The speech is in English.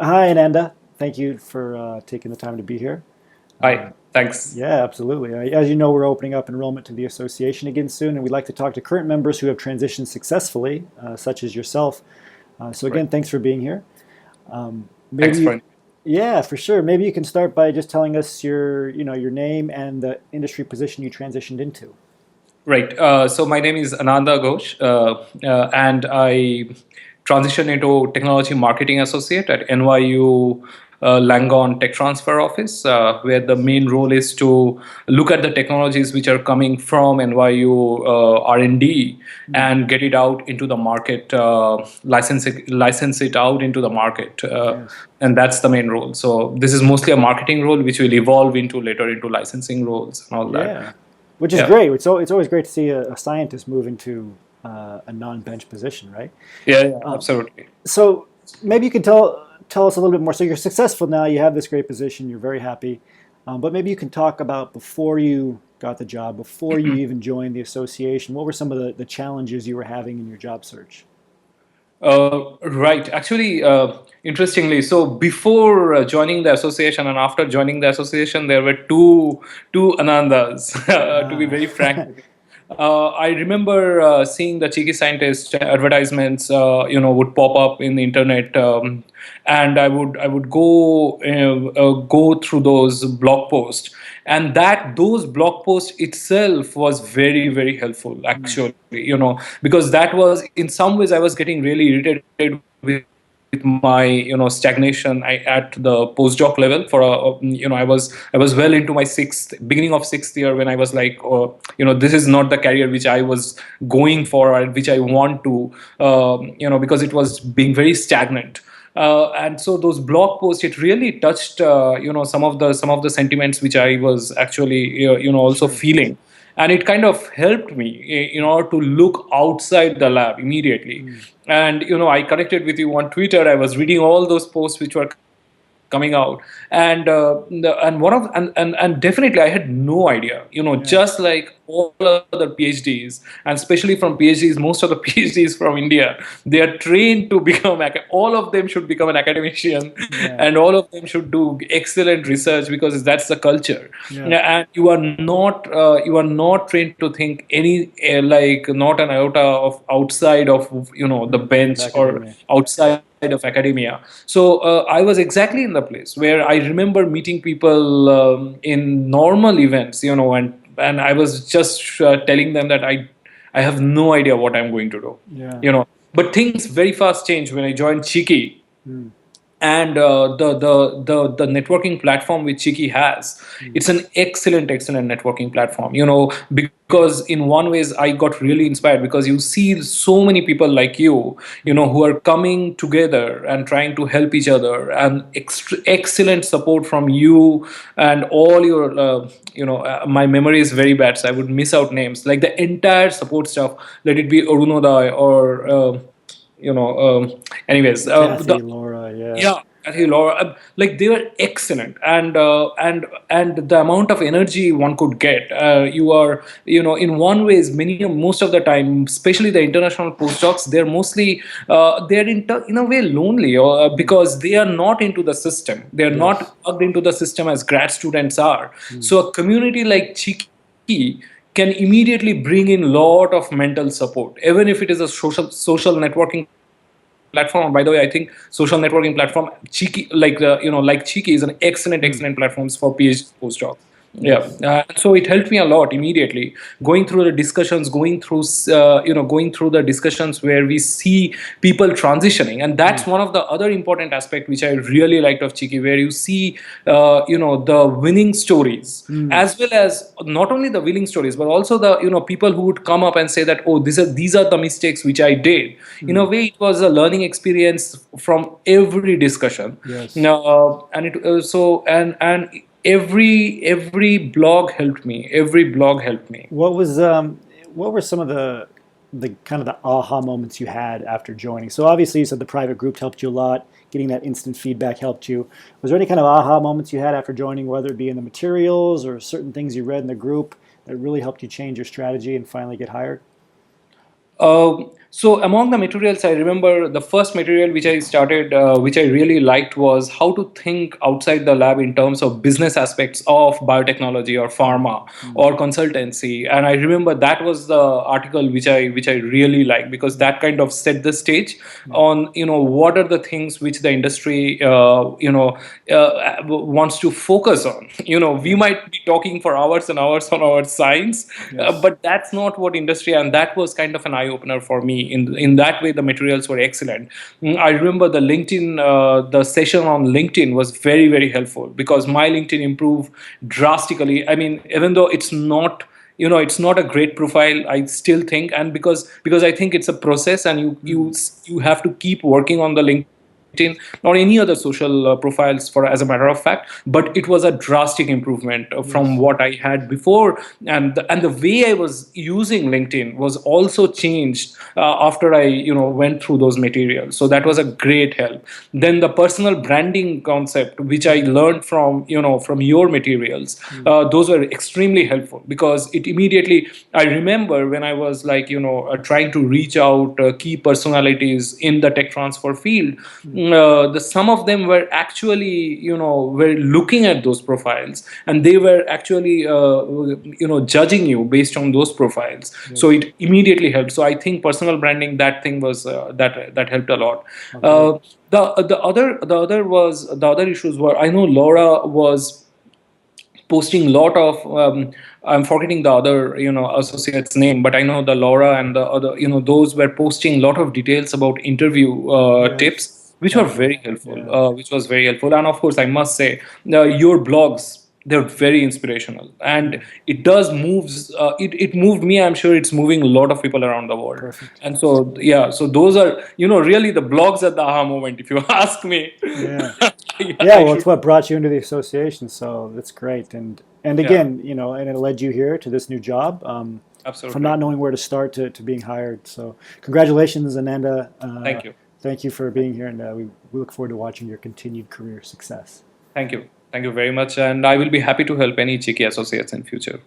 Hi, Ananda. Thank you for taking the time to be here. Hi, thanks. Yeah, absolutely. As you know, we're opening up enrollment to the association again soon, and we'd like to talk to current members who have transitioned successfully, such as yourself. So Right. again, thanks for being here. Maybe Thanks you, for yeah, for sure. Maybe you can start by just telling us your name and the industry position you transitioned into. right. So my name is Ananda Ghosh, and I transitioned into technology marketing associate at NYU Langone Tech Transfer Office, where the main role is to look at the technologies which are coming from NYU R&D Hmm. and get it out into the market, license it out into the market, Yes. and that's the main role. So this is mostly a marketing role, which will evolve into later into licensing roles and all that. Yeah, which is Yeah. great. It's always great to see a scientist move into a non-bench position, right? Yeah, Um, absolutely. so maybe you can tell us a little bit more. So you're successful now. You have this great position. You're very happy. But maybe you can talk about before you got the job, before you even joined the association. What were some of the challenges you were having in your job search? Right. Actually, interestingly, so before joining the association and after joining the association, there were two Anandas. To be Ah, very frank with you, I remember seeing the cheeky scientist advertisements, would pop up in the internet, and I would go through those blog posts, and that those blog posts itself was very very helpful hmm, actually, because that was in some ways I was getting really irritated with my stagnation at the postdoc level for I was well into my beginning of sixth year when I was like, oh, this is not the career which I was going for or which I want to, because it was being very stagnant. And so those blog posts, it really touched some of the sentiments which I was actually also sure. feeling, and it kind of helped me in order to look outside the lab immediately. Hmm, And I connected with you on Twitter. I was reading all those posts which were coming out, and and one of and definitely I had no idea, yeah. just like all other PhDs, and especially from PhDs, most of the PhDs from India, they are trained to become all of them should become an academician, Yeah. and all of them should do excellent research because that's the culture. Yeah. And you are not trained to think any like not an iota of outside of the Hmm, of bench or academia. outside of academia. So I was exactly in the place where I remember meeting people in normal events, and I was just telling them that I have no idea what I'm going to do, Yeah. you know. But things very fast changed when I joined Cheeky, Hmm, and the networking platform which Chiki has, hmm, it's an excellent networking platform, because in one ways I got really inspired because you see so many people like hmm. who are coming together and trying to help each other, and excellent support from you and all your my memory is very bad, so I would miss out names like the entire support staff, let it be Arunodai or anyways, Kathy, Laura, yeah. yeah, Kathy, Laura, like they were excellent, and the amount of energy one could get, you are, in one ways, most of the time, especially the international postdocs, they're mostly they're in a way lonely, Hmm, because they are not into the system, they're yes. not plugged into the system as grad students are. Hmm, So a community like Chiki can immediately bring in lot of mental support, even if it is a social networking platform. By the way, I think social networking platform Cheeky, like Cheeky, is an hmm, excellent platforms for PhD postdocs. Yeah, yes. so it helped me a lot immediately. Going through the discussions, going through the discussions where we see people transitioning, and Hmm, that's one of the other important aspect which I really liked of Cheeky, where you see, the winning stories, hmm, as well as not only the winning stories, but also the people who would come up and say that, oh, these are the mistakes which I did. In hmm, a way, it was a learning experience from every discussion. yes. Now, and it so and every blog helped me. Every blog helped me. What were some of the kind of the aha moments you had after joining? So obviously you said the private group helped you a lot, getting that instant feedback helped you. Was there any kind of aha moments you had after joining, whether it be in the materials or certain things you read in the group that really helped you change your strategy and finally get hired? So among the materials, I remember the first material which I started, which I really liked, was how to think outside the lab in terms of business aspects of biotechnology or pharma or consultancy. And I remember that was the article which I really liked, because that kind of set the stage on, what are the things which the industry wants to focus on. We might be talking for hours and hours on our science, Yes. but that's not what industry. And that was kind of an eye opener for me. In that way, the materials were excellent. I remember the session on LinkedIn was very, very helpful, because my LinkedIn improved drastically. I mean, even though it's not a great profile, I still think. And because I think it's a process, and you have to keep working on the LinkedIn or any other social profiles, for as a matter of fact. But it was a drastic improvement from Yes. what I had before. And the way I was using LinkedIn was also changed after I went through those materials. So that was a great help. Then the personal branding concept, which I learned from your materials, those were extremely helpful, because it immediately, I remember when I was like trying to reach out key personalities in the tech transfer field, the some of them were actually were looking at those profiles, and they were actually judging you based on those profiles. So Yes. it immediately helped. So I think personal branding, that thing was that helped a lot. Oh, great. uh, the other issues were, I know Laura was posting lot of I'm forgetting the other associate's name, but I know the Laura and the other, those were posting lot of details about interview Yes. tips, which were Definitely. very helpful, Yeah. which was very helpful. And of course, I must say, your blogs, they're very inspirational, and it does moves it moved me. I'm sure it's moving a lot of people around the world. Perfect. And so, yeah, so those are really the blogs at the aha moment, if you ask me. Yeah. Yeah, Yeah, I well, it's should. what brought you into the association, so that's great. And Yeah, again, and it led you here to this new job, from absolutely. not knowing where to start to being hired. So congratulations, Ananda. Thank you. Thank you for being here, and we look forward to watching your continued career success. Thank you. Thank you very much. And I will be happy to help any cheeky associates in future.